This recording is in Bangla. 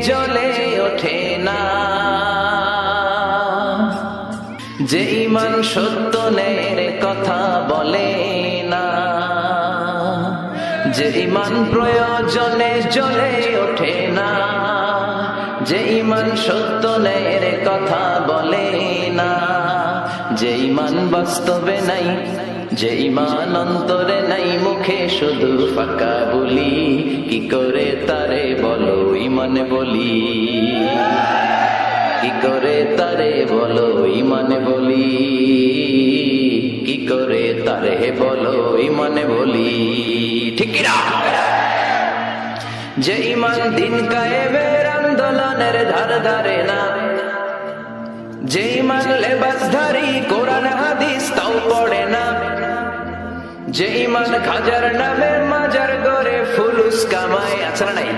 জ্বলে ওঠে না। যে ঈমান সত্য ন্যায়ের কথা বলে না, যে ঈমান প্রয়োজনে জ্বলে ওঠে না, যে ঈমান সত্য ন্যায়ের কথা বলে না, যে ঈমান বাস্তবে নাই, যে ঈমান অন্তরে নাই, মুখে শুধু ফাঁকা বলি, কি করে তারে বলো ঈমান বলি, কি করে তারে বলো ঈমান বলি, কি করে তারে বলো ঈমান বলি। ঠিক কিনা? যে ঈমান দিন কায়েমের আন্দোলনের ধার ধারে না, যে ঈমান লেবাসধারী কোরআন হাদিস তাও পড়ে না, যে ঈমান খাজার নামে মাজার গড়ে ফুলুস কামায়, আছে না নাই?